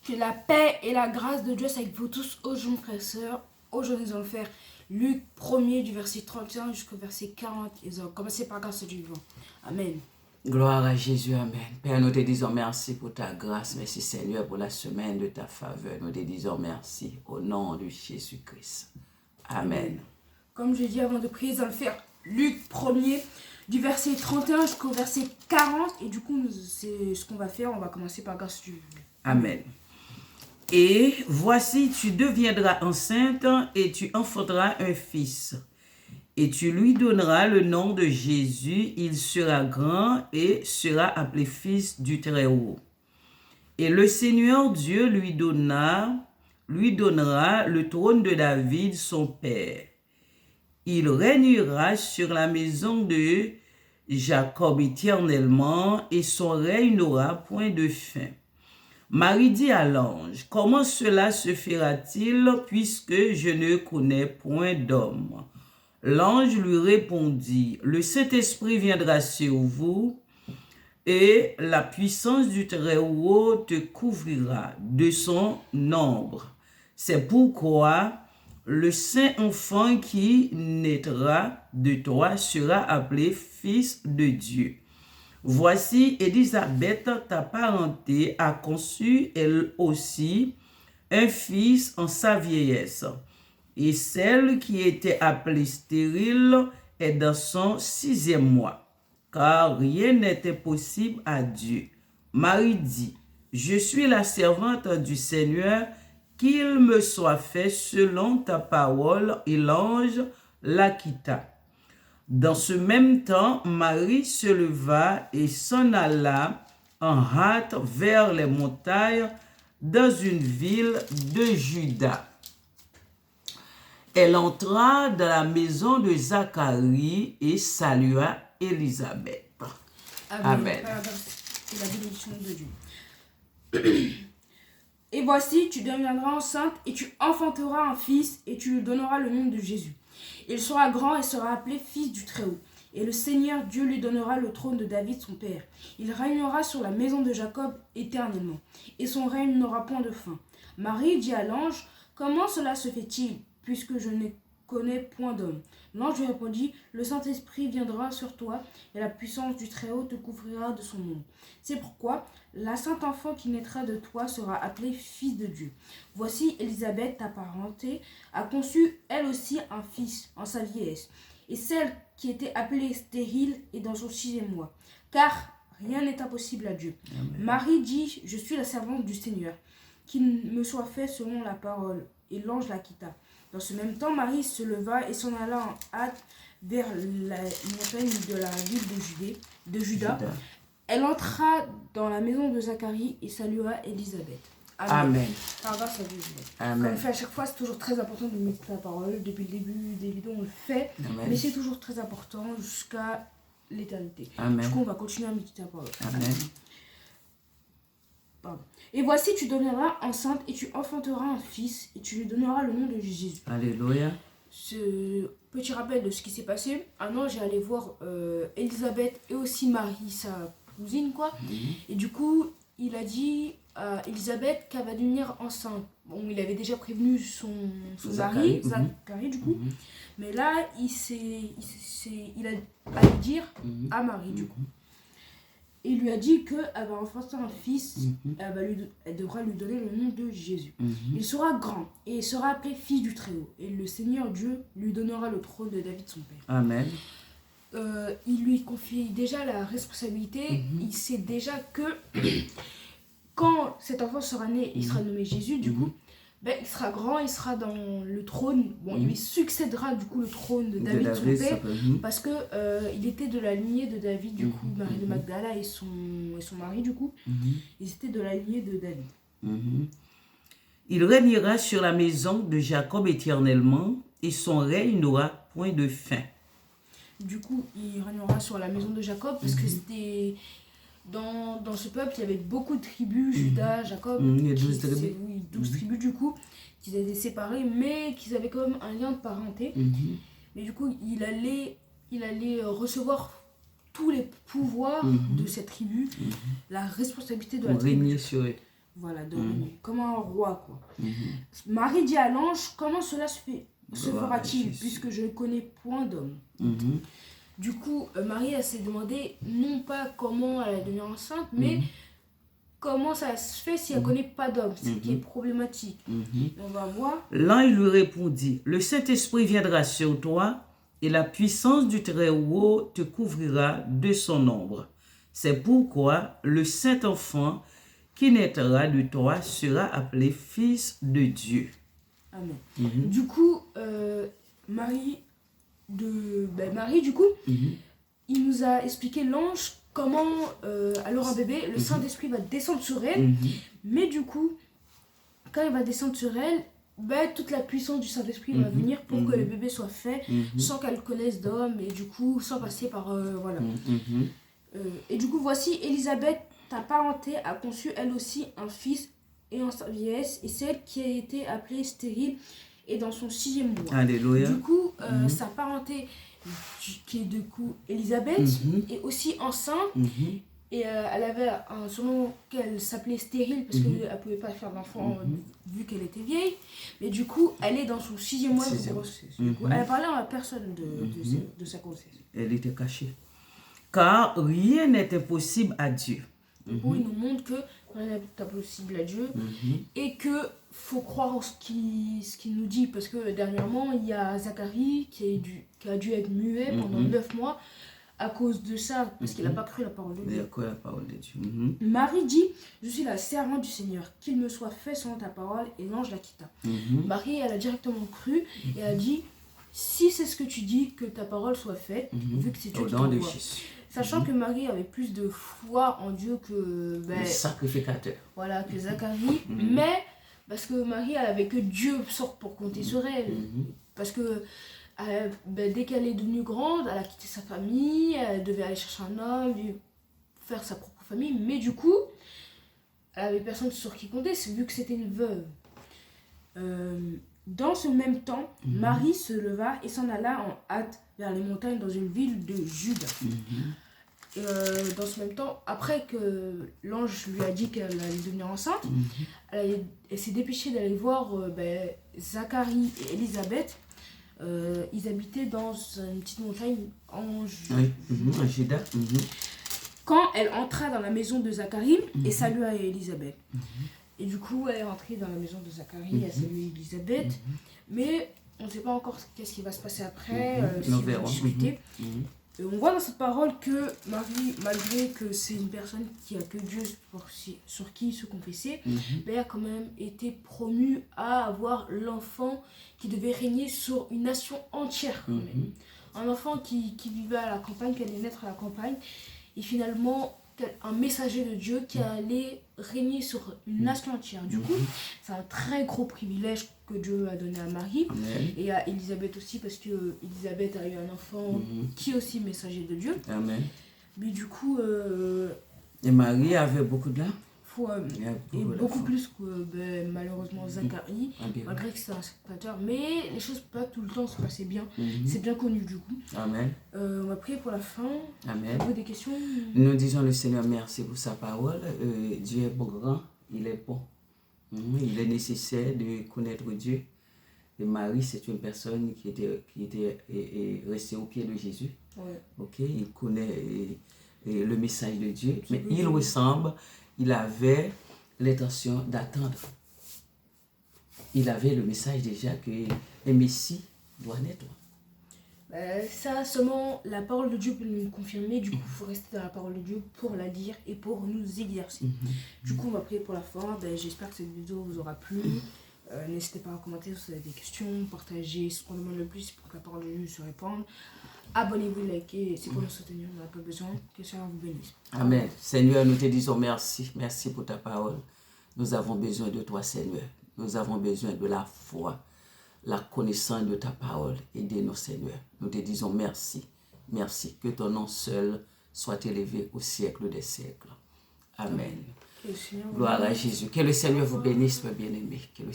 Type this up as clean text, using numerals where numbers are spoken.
Que la paix et la grâce de Dieu soient avec vous tous aujourd'hui, frères et sœurs. Aujourd'hui, nous allons faire Luc 1er du verset 31 jusqu'au verset 40. Et nous allons commencer par grâce du vivant. Amen. Gloire à Jésus, Amen. Père, nous te disons merci pour ta grâce. Merci Seigneur pour la semaine de ta faveur. Nous te disons merci au nom de Jésus-Christ. Amen. Comme je dis avant de prier, nous allons faire Luc 1er du verset 31 jusqu'au verset 40. Et du coup, c'est ce qu'on va faire. On va commencer par grâce du vivant. Amen. Et voici, tu deviendras enceinte et tu enfanteras un fils. Et tu lui donneras le nom de Jésus. Il sera grand et sera appelé fils du Très-Haut. Et le Seigneur Dieu lui donnera le trône de David, son père. Il régnera sur la maison de Jacob éternellement et son règne n'aura point de fin. Marie dit à l'ange, « Comment cela se fera-t-il puisque je ne connais point d'homme ?» L'ange lui répondit, « Le Saint-Esprit viendra sur vous et la puissance du Très-Haut te couvrira de son ombre. C'est pourquoi le saint enfant qui naîtra de toi sera appelé fils de Dieu. Voici, Élisabeth, ta parenté, a conçu elle aussi un fils en sa vieillesse. Et celle qui était appelée stérile est dans son 6e mois, car rien n'était possible à Dieu. Marie dit, « Je suis la servante du Seigneur, qu'il me soit fait selon ta parole. » Et l'ange la quitta. Dans ce même temps, Marie se leva et s'en alla en hâte vers les montagnes dans une ville de Juda. Elle entra dans la maison de Zacharie et salua Élisabeth. Amen. C'est la bénédiction de Dieu. Et voici, tu deviendras enceinte et tu enfanteras un fils et tu lui donneras le nom de Jésus. Il sera grand et sera appelé fils du Très-Haut. Et le Seigneur Dieu lui donnera le trône de David son père. Il régnera sur la maison de Jacob éternellement, et son règne n'aura point de fin. Marie dit à l'ange, « Comment cela se fait-il, puisque je ne connais point d'homme ?» L'ange lui répondit, « Le Saint-Esprit viendra sur toi, et la puissance du Très-Haut te couvrira de son ombre. C'est pourquoi la sainte enfant qui naîtra de toi sera appelée fils de Dieu. Voici, Élisabeth, ta parenté, a conçu elle aussi un fils en sa vieillesse. Et celle qui était appelée stérile est dans son 6e mois, car rien n'est impossible à Dieu. » Amen. Marie dit, « Je suis la servante du Seigneur, qu'il me soit fait selon la parole. » Et l'ange la quitta. Dans ce même temps, Marie se leva et s'en alla en hâte vers la montagne de la ville de Juda. Elle entra dans la maison de Zacharie et salua Élisabeth. Amen. Par grâce à Dieu. Amen. Comme on fait à chaque fois, c'est toujours très important de mettre la parole. Depuis le début des vidéos, on le fait. Amen. Mais c'est toujours très important jusqu'à l'éternité. Amen. Du coup, on va continuer à méditer la parole. Amen. Pardon. Et voici, tu deviendras enceinte et tu enfanteras un fils et tu lui donneras le nom de Jésus. Alléluia. Ce petit rappel de ce qui s'est passé, un ange est allé voir Élisabeth et aussi Marie, sa cousine, quoi. Et du coup, il a dit à Élisabeth qu'elle va devenir enceinte. Bon, il avait déjà prévenu son mari, Zacharie, du coup. Mais là, il a allé dire à Marie, du coup. Et il lui a dit qu'elle va enfanter un fils, elle devra lui donner le nom de Jésus. Il sera grand et il sera appelé fils du Très-Haut. Et le Seigneur Dieu lui donnera le trône de David son père. Amen. Il lui confie déjà la responsabilité. Il sait déjà que quand cet enfant sera né, il sera nommé Jésus, du coup. Ben, il sera grand, il sera dans le trône. Bon, il lui succédera du coup le trône de David, son père, parce que il était de la lignée de David, du coup, Marie de Magdala et son mari, du coup, ils étaient de la lignée de David. Il régnera sur la maison de Jacob éternellement, et son règne n'aura point de fin. Du coup, il régnera sur la maison de Jacob, parce que c'était... Dans ce peuple, il y avait beaucoup de tribus, Judas, Jacob. Il y a 12 tribus. Oui, 12 tribus du coup, qui étaient séparées, mais qui avaient quand même un lien de parenté. Mais du coup, il allait recevoir tous les pouvoirs de cette tribu, la responsabilité de la tribu. Régner sur eux. Voilà, de comme un roi, quoi. Marie dit à l'ange, comment cela se fera-t-il, puisque je ne connais point d'homme. Du coup, Marie, elle s'est demandé, non pas comment elle est devenue enceinte, mais comment ça se fait si elle ne connaît pas d'homme, ce qui est problématique. On va voir. L'ange lui répondit, le Saint-Esprit viendra sur toi, et la puissance du Très-Haut te couvrira de son ombre. C'est pourquoi le Saint-Enfant qui naîtra de toi sera appelé Fils de Dieu. Amen. Du coup, Marie, du coup, il nous a expliqué l'ange comment, alors un bébé, le Saint-Esprit va descendre sur elle, mais du coup, quand il va descendre sur elle, toute la puissance du Saint-Esprit va venir pour que le bébé soit fait sans qu'elle connaisse d'homme et du coup, sans passer par, voilà. Et du coup, voici, Élisabeth, ta parenté, a conçu elle aussi un fils et en sa vieillesse, et celle qui a été appelée stérile est dans son 6e mois. Alléluia. Du coup, sa parenté, qui est du coup Élisabeth, est aussi enceinte, et elle avait un surnom qu'elle s'appelait stérile parce qu'elle ne pouvait pas faire d'enfant vu qu'elle était vieille, mais du coup, elle est dans son 6e mois de grossesse. Du coup, elle parlait à personne de sa grossesse. Elle était cachée. Car rien n'est impossible à Dieu. Du coup, il nous montre que rien n'est impossible à Dieu et que faut croire en ce qu'il nous dit, parce que dernièrement, il y a Zacharie qui a dû être muet pendant 9 mois à cause de ça, parce qu'il n'a pas cru la parole de Dieu. Il a cru la parole de Dieu. Marie dit, je suis la servante du Seigneur, qu'il me soit fait selon ta parole, et l'ange la quitta. Marie, elle a directement cru et a dit, si c'est ce que tu dis, que ta parole soit faite, vu que c'est Dieu qui t'envoie. Sachant que Marie avait plus de foi en Dieu que le sacrificateur. Voilà, que Zacharie, mais parce que Marie, elle avait que Dieu sorte pour compter sur elle. Parce que dès qu'elle est devenue grande, elle a quitté sa famille, elle devait aller chercher un homme, faire sa propre famille, mais du coup, elle avait personne sur qui compter, vu que c'était une veuve. Dans ce même temps, Marie se leva et s'en alla en hâte vers les montagnes dans une ville de Juda. Dans ce même temps, après que l'ange lui a dit qu'elle allait devenir enceinte, elle s'est dépêchée d'aller voir Zacharie et Élisabeth. Ils habitaient dans une petite montagne en Juda. Quand elle entra dans la maison de Zacharie et salua Élisabeth. Et du coup, elle est rentrée dans la maison de Zacharie, elle salue Élisabeth. Mais on ne sait pas encore qu'est-ce qui va se passer après, si on va discuter. Et on voit dans cette parole que Marie, malgré que c'est une personne qui a que Dieu sur qui se confesser, elle a quand même été promue à avoir l'enfant qui devait régner sur une nation entière. Quand même. Un enfant qui vivait à la campagne, qui allait naître à la campagne, et finalement un messager de Dieu qui allait régner sur une nation entière. Du coup, c'est un très gros privilège que Dieu a donné à Marie. Amen. Et à Élisabeth aussi, parce que Élisabeth a eu un enfant qui est aussi messager de Dieu. Amen. Mais du coup, et Marie avait beaucoup de larmes. Et beaucoup plus que malheureusement Zacharie, malgré que c'était un sacrificateur. Mais les choses pas tout le temps se passaient bien. C'est bien connu du coup. Amen. On va prier pour la fin. Amen. Vous avez des questions? Nous disons le Seigneur merci pour sa parole. Dieu est bon grand, il est bon. Il est nécessaire de connaître Dieu. Et Marie, c'est une personne qui était restée au pied de Jésus. Ouais. Ok, il connaît le message de Dieu, mais il ressemble. Il avait l'intention d'attendre. Il avait le message déjà que un Messie doit naître. Ça, seulement la parole de Dieu peut nous confirmer. Du coup, il faut rester dans la parole de Dieu pour la dire et pour nous exercer. Du coup, on va prier pour la fin. J'espère que cette vidéo vous aura plu. N'hésitez pas à commenter si vous avez des questions, partagez ce qu'on demande le plus pour que la parole de Dieu se répande. Abonnez-vous, likez, c'est pour nous soutenir, on n'a pas besoin. Que le Seigneur vous bénisse. Amen. Seigneur, nous te disons merci. Merci pour ta parole. Nous avons besoin de toi, Seigneur. Nous avons besoin de la foi, la connaissance de ta parole. Aidez-nous, Seigneur. Nous te disons merci. Merci. Que ton nom seul soit élevé au siècle des siècles. Amen. Gloire à Jésus. Que le Seigneur vous bénisse, mes bien-aimés. Que le